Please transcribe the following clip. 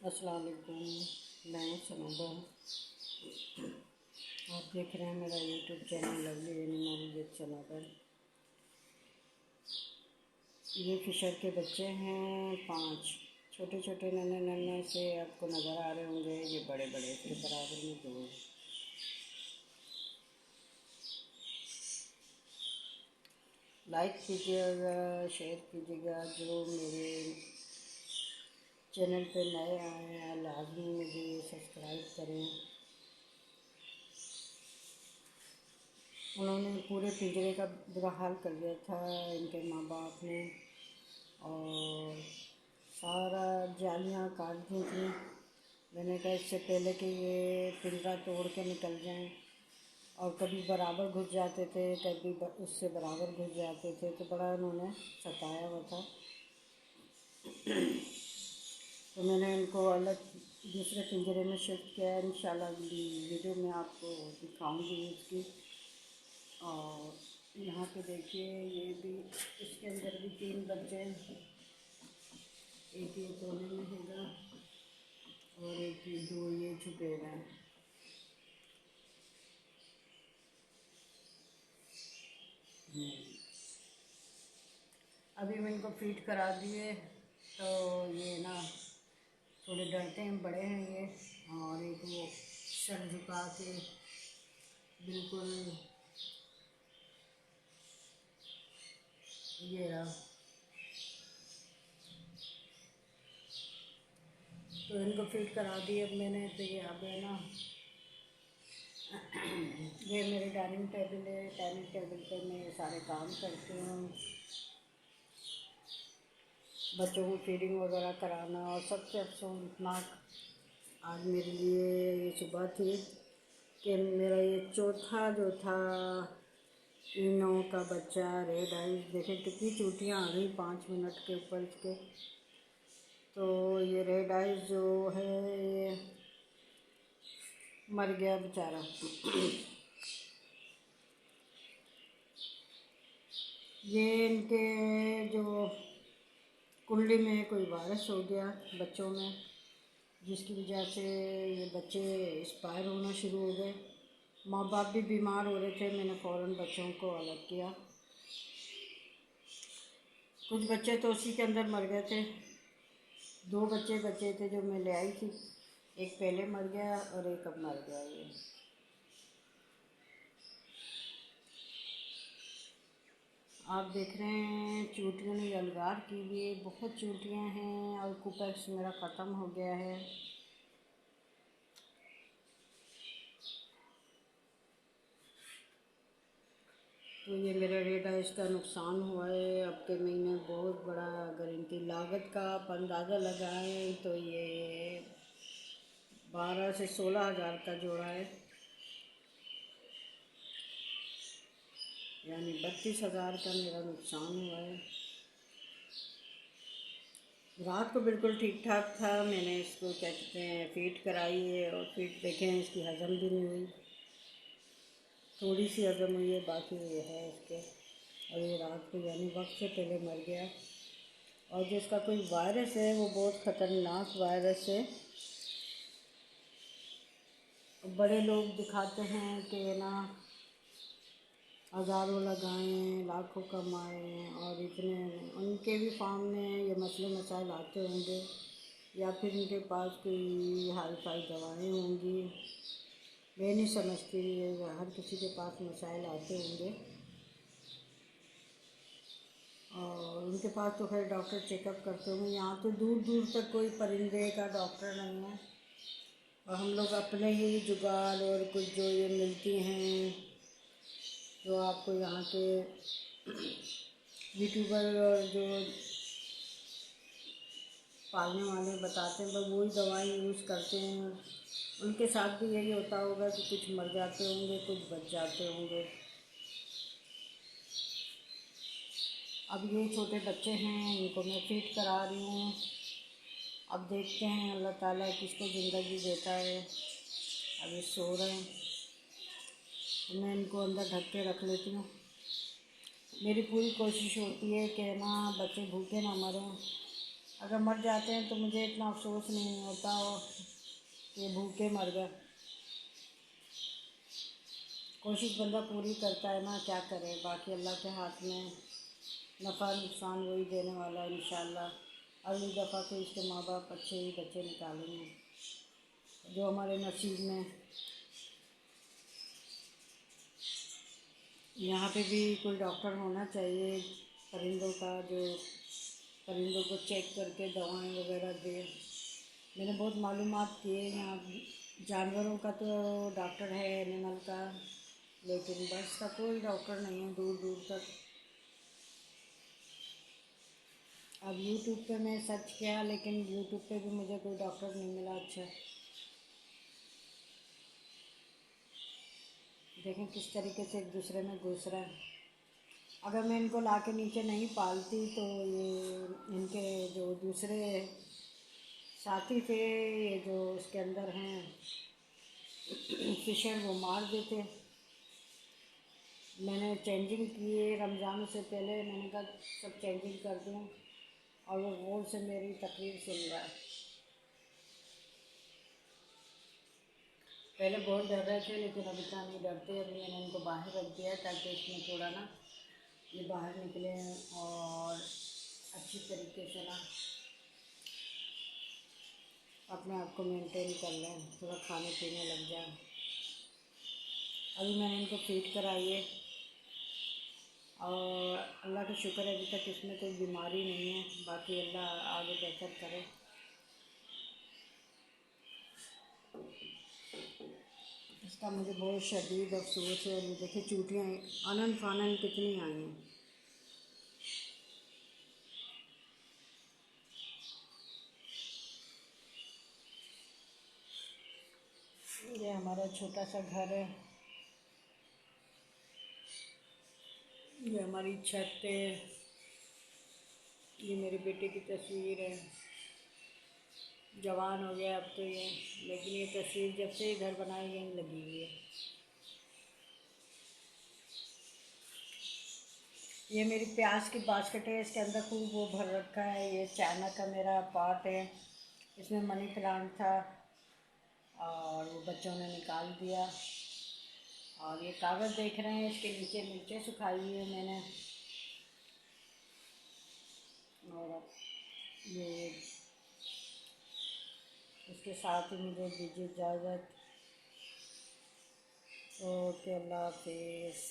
अस्सलाम वालेकुम। मैं हूँ सनोबा। आप देख रहे हैं मेरा YouTube channel lovely animal with Sanoba. ये फिशर के बच्चे हैं 5 छोटे छोटे नन्हे नन्हे से आपको नज़र आ रहे होंगे। ये बड़े बड़े इसके बराबर में 2। लाइक कीजिएगा, शेयर कीजिएगा। जो मेरे चैनल पे नए आए हैं लाजमी मुझे सब्सक्राइब करें। उन्होंने पूरे पिंजरे का बुरा हाल कर दिया था इनके माँ बाप ने, और सारा जालियाँ काट दी थी। मैंने कहा इससे पहले कि ये पिंजरा तोड़ के निकल जाएं, और कभी बराबर घुस जाते थे, कभी उससे बराबर घुस जाते थे, तो बड़ा उन्होंने सताया हुआ था। तो मैंने इनको अलग दूसरे पिंजरे में शिफ्ट किया है। इंशाल्लाह वीडियो में आपको दिखाऊंगी इसकी। और यहाँ पे देखिए, ये भी इसके अंदर भी 3 बच्चे हैं। एक ये कोने में हैगा और एक ये 2 ये छुपे हुए हैं। अभी मैं इनको फीड करा दिए, तो ये ना थोड़े डरते हैं, बड़े हैं ये। और एक वो सर झुका के बिल्कुल ये रहा। तो इनको फीड करा दिए अब मैंने। तो ये अब है ना, ये मेरे डाइनिंग टेबल है। डाइनिंग टेबल पर मैं सारे काम करती हूँ, बच्चों को फीडिंग वगैरह कराना। और सबसे अफसोसनाक आज मेरे लिए ये सुबह थी कि मेरा ये चौथा जो था इनो का बच्चा रेड आइज, देखे कितनी चोटियाँ आ गई 5 मिनट के ऊपर इसके। तो ये रेड आइज जो है ये मर गया बेचारा। ये इनके जो कुंडली में कोई वायरस हो गया बच्चों में, जिसकी वजह से ये बच्चे एक्सपायर होना शुरू हो गए। माँ बाप भी बीमार हो रहे थे, मैंने फ़ौरन बच्चों को अलग किया। कुछ बच्चे तो उसी के अंदर मर गए थे। 2 बच्चे बचे थे जो मैं ले आई थी, एक पहले मर गया और एक अब मर गया। ये आप देख रहे हैं चूटियों ने यलगार की लिए, बहुत चूटियाँ हैं। और कुपेक्स मेरा ख़त्म हो गया है। तो ये मेरा रेड आइज का नुकसान हुआ है। अब के महीने बहुत बड़ा, अगर इनकी लागत का आप अंदाज़ा लगाएं तो ये 12 से 16 हज़ार का जोड़ा है, यानी 32 हज़ार का मेरा नुकसान हुआ है। रात को बिल्कुल ठीक ठाक था। मैंने इसको क्या कहते हैं फीड कराई है, और फीड देखें इसकी हज़म भी नहीं हुई, थोड़ी सी हज़म हुई है, बाकी ये है इसके। और ये रात को यानी वक्त से पहले मर गया। और जो इसका कोई वायरस है वो बहुत ख़तरनाक वायरस है। बड़े लोग दिखाते हैं कि ना हज़ारों लगाएं, लाखों कमाएं, और इतने उनके भी फार्म में ये मसले मसाइल आते होंगे, या फिर उनके पास कोई हाई फाई दवाएँ होंगी। मैं नहीं समझती, हर किसी के पास मसाइल आते होंगे। और उनके पास तो खैर डॉक्टर चेकअप करते होंगे। यहाँ तो दूर दूर तक कोई परिंदे का डॉक्टर नहीं है, और हम लोग अपने ही जुगाड़ और कुछ जो ये मिलती हैं, जो आपको यहाँ के यूट्यूबर और जो पालने वाले बताते हैं, बस वही दवाई यूज़ करते हैं। उनके साथ भी यही होता होगा कि कुछ मर जाते होंगे, कुछ बच जाते होंगे। अब ये छोटे बच्चे हैं, इनको मैं फीड करा रही हूँ। अब देखते हैं अल्लाह ताला किसको ज़िंदगी देता है। अब ये सो रहे हैं, तो मैं इनको अंदर ढक के रख लेती हूँ। मेरी पूरी कोशिश होती है कि ना बच्चे भूखे ना मरें। अगर मर जाते हैं तो मुझे इतना अफसोस नहीं होता हो कि भूखे मर गए। कोशिश बंदा पूरी करता है ना, क्या करे, बाकी अल्लाह के हाथ में, नफ़ा नुकसान वही देने वाला है इंशाल्लाह। अगली दफ़ा तो इसके माँ बाप अच्छे ही बच्चे निकालेंगे जो हमारे नसीब में। यहाँ पे भी कोई डॉक्टर होना चाहिए परिंदों का, जो परिंदों को चेक करके दवाएं वगैरह दे। मैंने बहुत मालूमात किए यहाँ। जानवरों का तो डॉक्टर है, एनिमल का, लेकिन बर्ड्स का कोई डॉक्टर नहीं है दूर दूर तक। अब यूट्यूब पे मैं सर्च किया, लेकिन यूट्यूब पे भी मुझे कोई डॉक्टर नहीं मिला अच्छा। देखें किस तरीके से एक दूसरे में घुस रहा है। अगर मैं इनको ला के नीचे नहीं पालती तो ये इनके जो दूसरे साथी थे, ये जो उसके अंदर हैं फिशर, वो मार देते। मैंने चेंजिंग किए रमज़ान से पहले, मैंने कहा सब चेंजिंग कर दूँ, और वो गौर से मेरी तकरीर सुन रहा है। पहले बहुत डर रहे थे, लेकिन अब इतना नहीं डरते। अभी मैंने इनको बाहर रख दिया ताकि इसमें थोड़ा ना ये बाहर निकले और अच्छी तरीके से ना अपने आप को मेंटेन कर लें, थोड़ा खाने पीने लग जाए। अभी मैंने इनको फीड कराई है और अल्लाह का शुक्र है अभी तक इसमें कोई बीमारी नहीं है। बाकी अल्लाह आगे बेहतर करे। इसका मुझे बहुत शदीद अफसोस है। अभी देखिए चूटियाँ आनन फानन कितनी आई हैं। ये हमारा छोटा सा घर है, ये हमारी छत है, ये मेरे बेटे की तस्वीर है। जवान हो गया अब तो ये, लेकिन ये तस्वीर जब से घर बनाई गई लगी हुई है। ये मेरी प्याज की बास्केट है, इसके अंदर खूब वो भर रखा है। ये चाइना का मेरा पॉट है, इसमें मनी प्लांट था और वो बच्चों ने निकाल दिया। और ये कागज़ देख रहे हैं, इसके नीचे मिर्चें सुखाई हुई है मैंने। और ये इसके साथ ही मुझे दीजिए इजाज़त। ओके, अल्लाह हाफिज़।